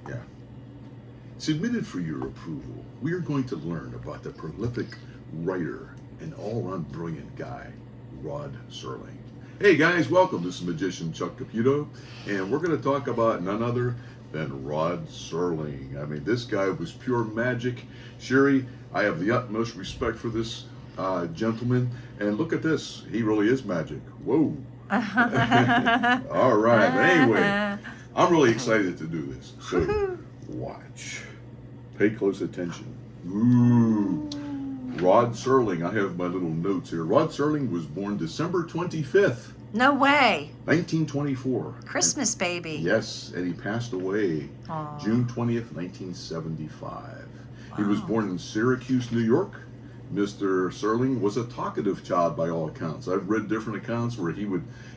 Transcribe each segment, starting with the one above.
Yeah. Submitted for your approval, we are going to learn about the prolific writer and all-around brilliant guy, Rod Serling. Hey guys, welcome. This is magician Chuck Caputo, and we're going to talk about none other than Rod Serling. I mean, this guy was pure magic. Sherry, I have the utmost respect for this gentleman, and look at this. He really is magic. Whoa. All right. But anyway, I'm really excited to do this. So watch. Pay close attention. Ooh. Rod Serling. I have my little notes here. Rod Serling was born December 25th. No way. 1924. Christmas baby. Yes, and he passed away Aww. June 20th, 1975. Wow. He was born in Syracuse, New York. Mr. Serling was a talkative child by all accounts. I've read different accounts where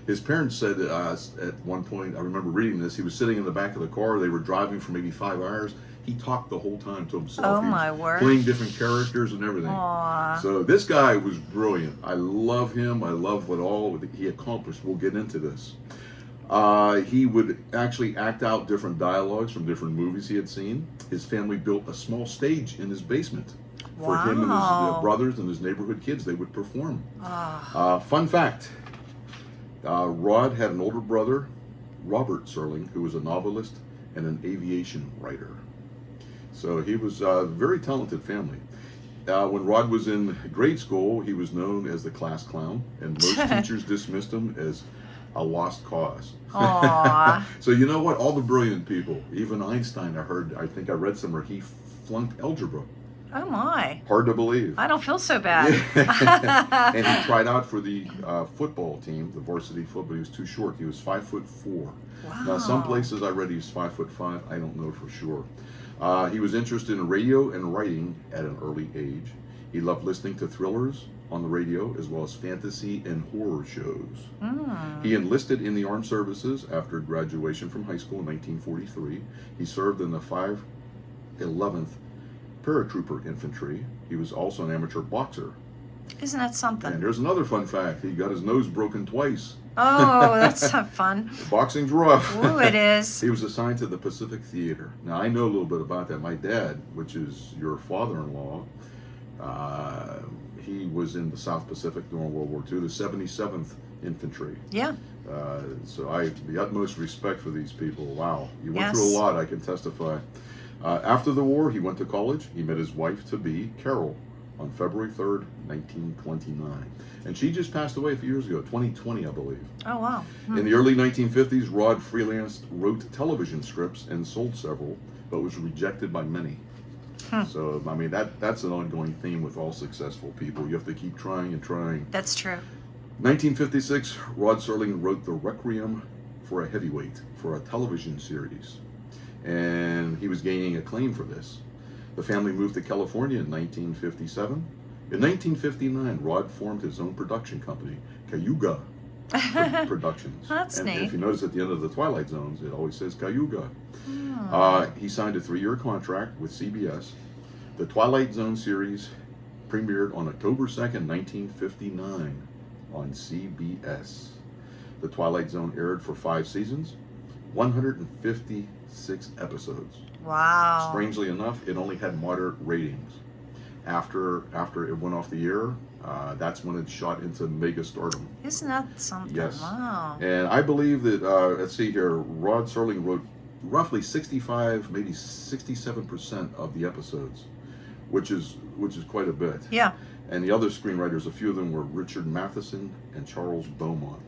his parents said at one point, I remember reading this, he was sitting in the back of the car, they were driving for maybe 5 hours. He talked the whole time to himself. Oh, he was my word. playing different characters and everything. Aww. So this guy was brilliant. I love him. I love what all he accomplished. We'll get into this. He would actually act out different dialogues from different movies he had seen. His family built a small stage in his basement for him and his brothers and his neighborhood kids. They would perform. Fun fact, Rod had an older brother, Robert Serling, who was a novelist and an aviation writer. So he was a very talented family. When Rod was in grade school, he was known as the class clown, and most teachers dismissed him as a lost cause. So you know what? All the brilliant people, even Einstein, I think I read somewhere, he flunked algebra. Oh my. Hard to believe. I don't feel so bad. And he tried out for the football team, the varsity football. He was too short. He was 5'4". Wow. Now, some places I read he was 5'5". I don't know for sure. He was interested in radio and writing at an early age. He loved listening to thrillers on the radio as well as fantasy and horror shows. He enlisted in the armed services after graduation from high school in 1943. He served in the 511th Paratrooper Infantry. He was also an amateur boxer. Isn't that something? And there's another fun fact. He got his nose broken twice. Oh, that's not fun. Boxing's rough. Ooh, it is. He was assigned to the Pacific Theater. Now, I know a little bit about that. My dad, which is your father-in-law, he was in the South Pacific during World War II, the 77th Infantry. Yeah. So I have the utmost respect for these people. Wow. You went Yes. through a lot, I can testify. After the war, he went to college. He met his wife-to-be, Carol, on February 3rd, 1929. And she just passed away a few years ago, 2020, I believe. Oh, wow. In the early 1950s, Rod freelanced, wrote television scripts, and sold several, but was rejected by many. So, I mean, that's an ongoing theme with all successful people. You have to keep trying and trying. That's true. 1956, Rod Serling wrote The Requiem for a Heavyweight for a television series. And he was gaining acclaim for this. The family moved to California in 1957. In 1959, Rod formed his own production company, Cayuga Productions. That's and neat. if you notice at the end of the Twilight Zones, it always says Cayuga. He signed a 3-year contract with CBS. The Twilight Zone series premiered on October 2nd, 1959 on CBS. The Twilight Zone aired for 5 seasons, 156 episodes. Wow. Strangely enough, it only had moderate ratings. After it went off the air, that's when it shot into mega stardom. Isn't that something? Yes. Wow. And I believe that, let's see here, Rod Serling wrote roughly 65, maybe 67% of the episodes, which is quite a bit. Yeah. And the other screenwriters, a few of them were Richard Matheson and Charles Beaumont.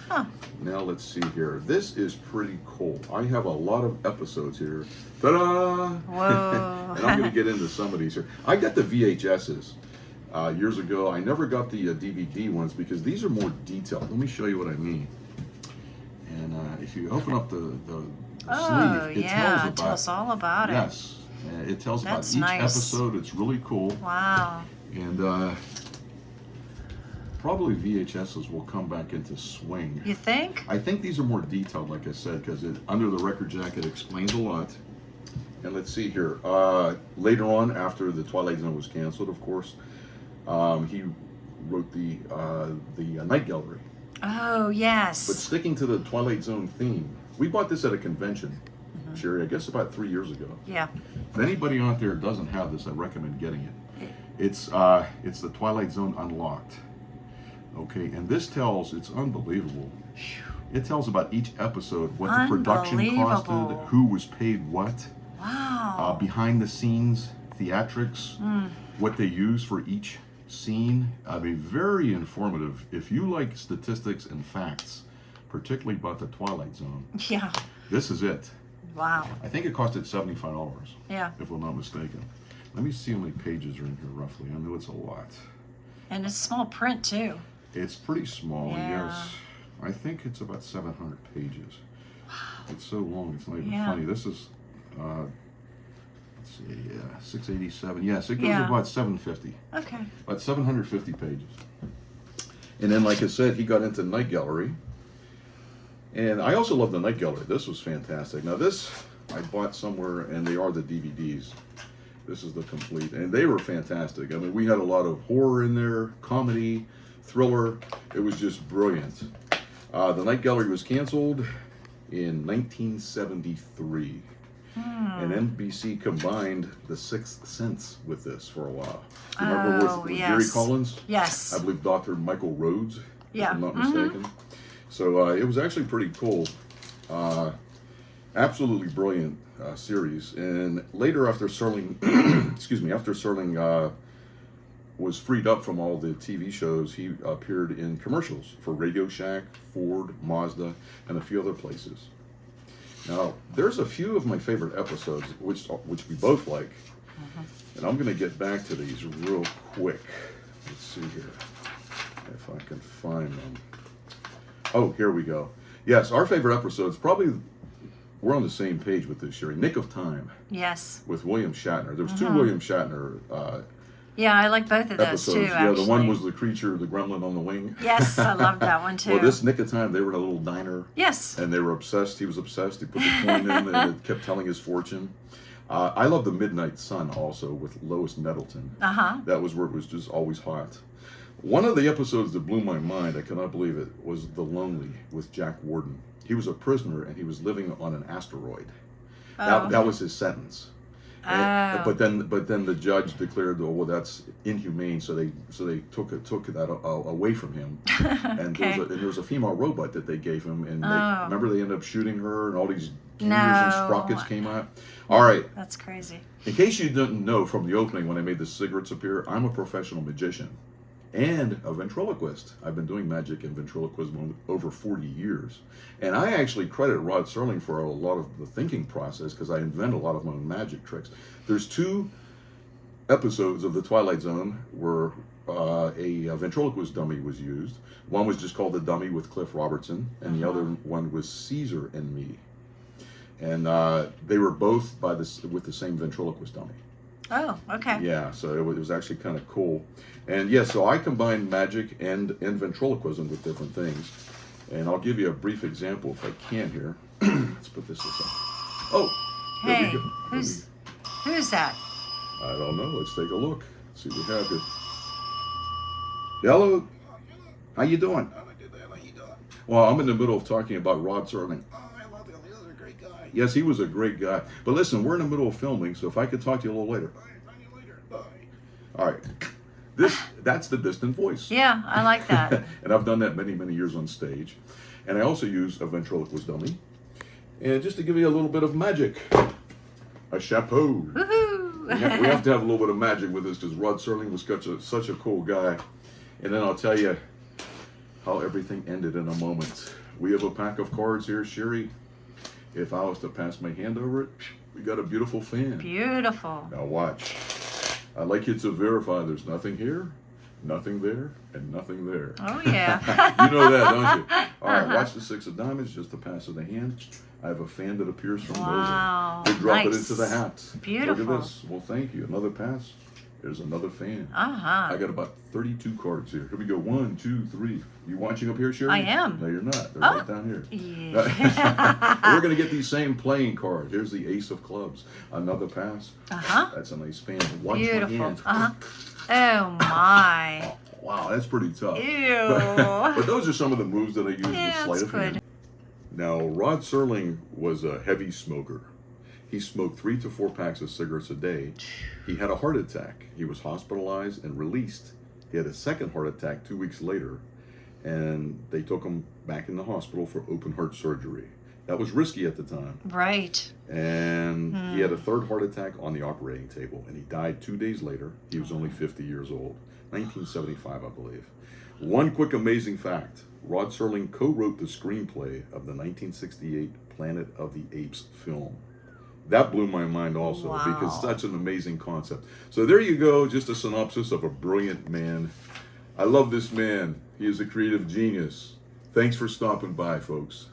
Huh. Now let's see here. This is pretty cool. I have a lot of episodes here. Ta-da! Whoa. And I'm going to get into some of these here. I got the VHSs years ago. I never got the DVD ones because these are more detailed. Let me show you what I mean. And if you open up the sleeve, it tells all about it. Yes. It tells That's about each nice. episode. It's really cool. Wow. And probably VHSs will come back into swing. You think? I think these are more detailed, like I said, because under the record jacket explains a lot. And let's see here. Later on, after the Twilight Zone was canceled, of course, he wrote the Night Gallery. Oh, yes. But sticking to the Twilight Zone theme, we bought this at a convention. Sherry, I guess about 3 years ago. Yeah. If anybody out there doesn't have this, I recommend getting it. It's the Twilight Zone Unlocked. Okay, and this tells, it's unbelievable. It tells about each episode, what the production costed, Unbelievable. who was paid what, Wow. behind the scenes, theatrics, what they use for each scene. I mean, very informative. If you like statistics and facts, particularly about the Twilight Zone, Yeah. this is it. Wow. I think it costed $75, Yeah. if I'm not mistaken. Let me see how many pages are in here roughly. I know it's a lot. And it's small print too. It's pretty small, Yeah. yes. I think it's about 700 pages. It's so long, it's not even Yeah. funny. This is, let's see, 687. Yes, it goes Yeah. about 750. Okay. About 750 pages. And then, like I said, he got into Night Gallery. And I also love the Night Gallery. This was fantastic. Now this, I bought somewhere, and they are the DVDs. This is the complete, and they were fantastic. I mean, we had a lot of horror in there, comedy, thriller. It was just brilliant. The Night Gallery was canceled in 1973. And NBC combined The Sixth Sense with this for a while. You remember with Gary yes. Collins? Yes. I believe Dr. Michael Rhodes, Yeah. if I'm not mistaken. So it was actually pretty cool. Absolutely brilliant series. And later, after Serling, after Serling was freed up from all the TV shows, he appeared in commercials for Radio Shack, Ford, Mazda, and a few other places. Now, there's a few of my favorite episodes, which we both like. And I'm going to get back to these real quick. Let's see here, if I can find them. Oh, here we go. Yes, our favorite episodes, probably, we're on the same page with this, Sherry. Nick of Time Yes. with William Shatner. There was two William Shatner Yeah, I like both of those episodes. too. Yeah, Actually. the one was the creature, the gremlin on the wing. Yes, I love that one too. Well, this Nick of Time, they were in a little diner. Yes. And they were obsessed. He was obsessed. He put the coin in and it kept telling his fortune. I love The Midnight Sun also with Lois Nettleton. That was where it was just always hot. One of the episodes that blew my mind, I cannot believe it, was The Lonely with Jack Warden. He was a prisoner and he was living on an asteroid. That was his sentence. But then the judge declared, oh, well, that's inhumane. So they took that away from him. And there was a female robot that they gave him, and remember they ended up shooting her, and all these gears and sprockets came out. All right. That's crazy. In case you didn't know from the opening when I made the cigarettes appear, I'm a professional magician and a ventriloquist. I've been doing magic and ventriloquism over 40 years. And I actually credit Rod Serling for a lot of the thinking process because I invent a lot of my own magic tricks. There's two episodes of The Twilight Zone where a ventriloquist dummy was used. One was just called The Dummy with Cliff Robertson, and the other one was Caesar and Me. And they were both with the same ventriloquist dummy. Oh, okay. Yeah, so it was actually kind of cool. And yeah, so I combine magic and ventriloquism with different things. And I'll give you a brief example if I can here. Let's put this aside. Oh, there we Hey, go. who's that? I don't know. Let's take a look. Let's see what we have here. Hello. How you doing? Well, I'm in the middle of talking about Rod Serling. I love him. He was a great guy. Yes, he was a great guy. But listen, we're in the middle of filming, so if I could talk to you a little later. All right, talk to you later. Bye. All right. That's the distant voice. Yeah, I like that. And I've done that many, many years on stage. And I also use a ventriloquist dummy. And just to give you a little bit of magic, a chapeau. Woohoo! We have to have a little bit of magic with this because Rod Serling was such a cool guy. And then I'll tell you how everything ended in a moment. We have a pack of cards here, Sherry. If I was to pass my hand over it, we got a beautiful fan. Beautiful. Now watch. I'd like you to verify there's nothing here, nothing there, and nothing there. Oh, yeah. You know that, don't you? All right, watch the six of diamonds, just the pass of the hand. I have a fan that appears from Wow, nowhere. We drop it nice. into the hat. Beautiful. Look at this. Well, thank you. Another pass. There's another fan. I got about 32 cards here. Here we go. 1, 2, 3. You watching up here, Sherry? I am. No, you're not. They're right down here. Yeah. We're going to get these same playing cards. Here's the ace of clubs. Another pass. That's a nice fan. Watch Beautiful. my hand. Oh, my. Wow, that's pretty tough. Ew. But those are some of the moves that I use with Yeah, sleight that's of hand. good. Now, Rod Serling was a heavy smoker. He smoked 3 to 4 packs of cigarettes a day. He had a heart attack. He was hospitalized and released. He had a second heart attack 2 weeks later, and they took him back in the hospital for open heart surgery. That was risky at the time. Right. And he had a third heart attack on the operating table, and he died 2 days later. He was only 50 years old. 1975, I believe. One quick amazing fact. Rod Serling co-wrote the screenplay of the 1968 Planet of the Apes film. That blew my mind also, Wow. because such an amazing concept. So there you go, just a synopsis of a brilliant man. I love this man. He is a creative genius. Thanks for stopping by, folks.